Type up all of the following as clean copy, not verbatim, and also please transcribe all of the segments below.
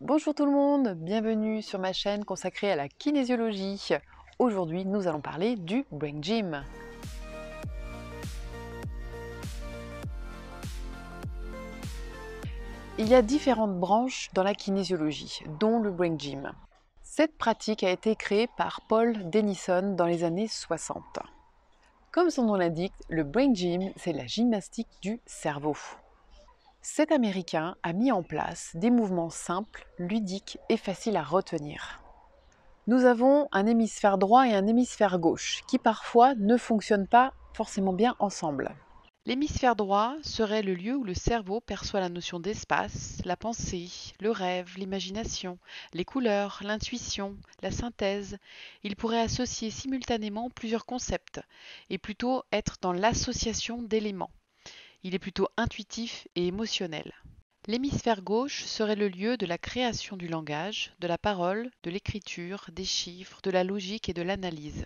Bonjour tout le monde, bienvenue sur ma chaîne consacrée à la kinésiologie. Aujourd'hui, nous allons parler du Brain Gym. Il y a différentes branches dans la kinésiologie, dont le Brain Gym. Cette pratique a été créée par Paul Denison dans les années 60. Comme son nom l'indique, le Brain Gym, c'est la gymnastique du cerveau. Cet Américain a mis en place des mouvements simples, ludiques et faciles à retenir. Nous avons un hémisphère droit et un hémisphère gauche qui parfois ne fonctionnent pas forcément bien ensemble. L'hémisphère droit serait le lieu où le cerveau perçoit la notion d'espace, la pensée, le rêve, l'imagination, les couleurs, l'intuition, la synthèse. Il pourrait associer simultanément plusieurs concepts et plutôt être dans l'association d'éléments. Il est plutôt intuitif et émotionnel. L'hémisphère gauche serait le lieu de la création du langage, de la parole, de l'écriture, des chiffres, de la logique et de l'analyse.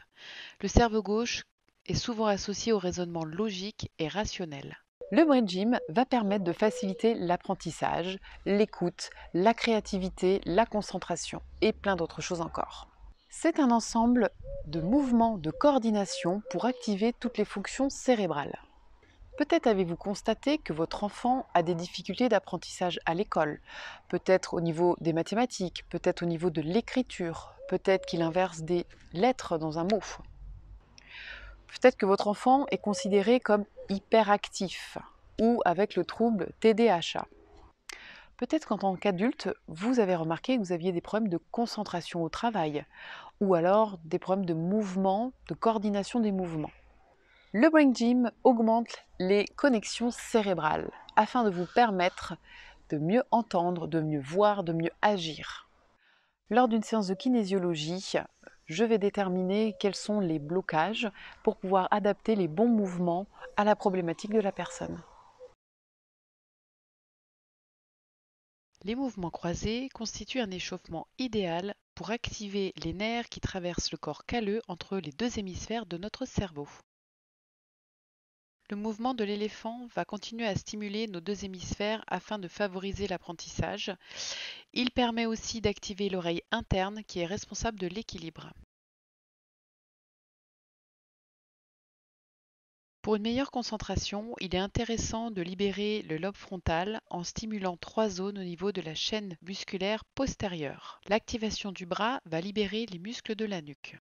Le cerveau gauche est souvent associé au raisonnement logique et rationnel. Le Brain Gym va permettre de faciliter l'apprentissage, l'écoute, la créativité, la concentration et plein d'autres choses encore. C'est un ensemble de mouvements de coordination pour activer toutes les fonctions cérébrales. Peut-être avez-vous constaté que votre enfant a des difficultés d'apprentissage à l'école, peut-être au niveau des mathématiques, peut-être au niveau de l'écriture, peut-être qu'il inverse des lettres dans un mot. Peut-être que votre enfant est considéré comme hyperactif ou avec le trouble TDAH. Peut-être qu'en tant qu'adulte, vous avez remarqué que vous aviez des problèmes de concentration au travail ou alors des problèmes de mouvement, de coordination des mouvements. Le Brain Gym augmente les connexions cérébrales afin de vous permettre de mieux entendre, de mieux voir, de mieux agir. Lors d'une séance de kinésiologie, je vais déterminer quels sont les blocages pour pouvoir adapter les bons mouvements à la problématique de la personne. Les mouvements croisés constituent un échauffement idéal pour activer les nerfs qui traversent le corps calleux entre les deux hémisphères de notre cerveau. Le mouvement de l'éléphant va continuer à stimuler nos deux hémisphères afin de favoriser l'apprentissage. Il permet aussi d'activer l'oreille interne qui est responsable de l'équilibre. Pour une meilleure concentration, il est intéressant de libérer le lobe frontal en stimulant trois zones au niveau de la chaîne musculaire postérieure. L'activation du bras va libérer les muscles de la nuque.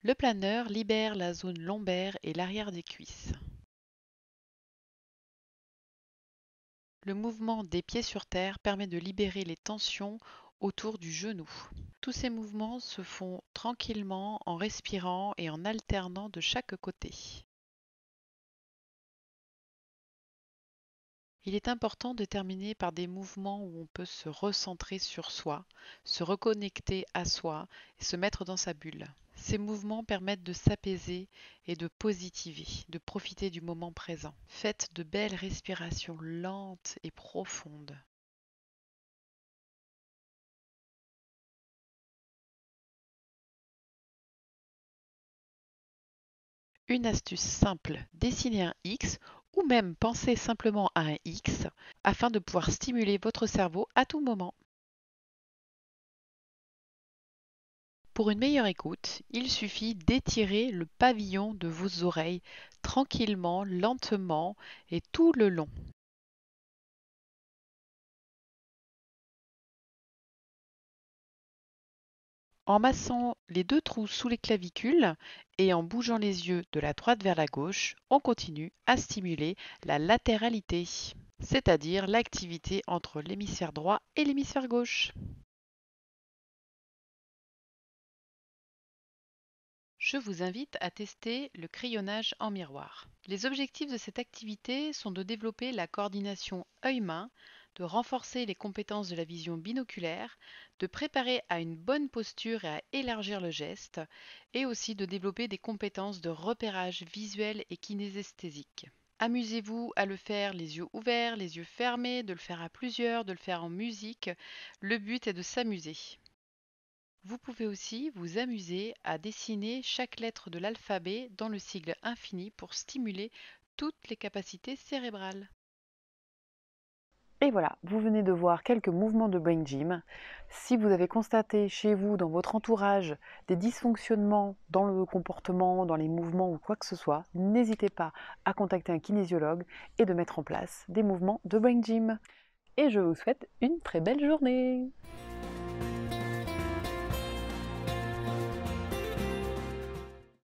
Le planeur libère la zone lombaire et l'arrière des cuisses. Le mouvement des pieds sur terre permet de libérer les tensions autour du genou. Tous ces mouvements se font tranquillement en respirant et en alternant de chaque côté. Il est important de terminer par des mouvements où on peut se recentrer sur soi, se reconnecter à soi et se mettre dans sa bulle. Ces mouvements permettent de s'apaiser et de positiver, de profiter du moment présent. Faites de belles respirations lentes et profondes. Une astuce simple, dessinez un X ou même pensez simplement à un X afin de pouvoir stimuler votre cerveau à tout moment. Pour une meilleure écoute, il suffit d'étirer le pavillon de vos oreilles tranquillement, lentement et tout le long. En massant les deux trous sous les clavicules et en bougeant les yeux de la droite vers la gauche, on continue à stimuler la latéralité, c'est-à-dire l'activité entre l'hémisphère droit et l'hémisphère gauche. Je vous invite à tester le crayonnage en miroir. Les objectifs de cette activité sont de développer la coordination œil-main, de renforcer les compétences de la vision binoculaire, de préparer à une bonne posture et à élargir le geste, et aussi de développer des compétences de repérage visuel et kinésesthésique. Amusez-vous à le faire les yeux ouverts, les yeux fermés, de le faire à plusieurs, de le faire en musique. Le but est de s'amuser. Vous pouvez aussi vous amuser à dessiner chaque lettre de l'alphabet dans le sigle infini pour stimuler toutes les capacités cérébrales. Et voilà, vous venez de voir quelques mouvements de Brain Gym. Si vous avez constaté chez vous, dans votre entourage, des dysfonctionnements dans le comportement, dans les mouvements ou quoi que ce soit, n'hésitez pas à contacter un kinésiologue et de mettre en place des mouvements de Brain Gym. Et je vous souhaite une très belle journée!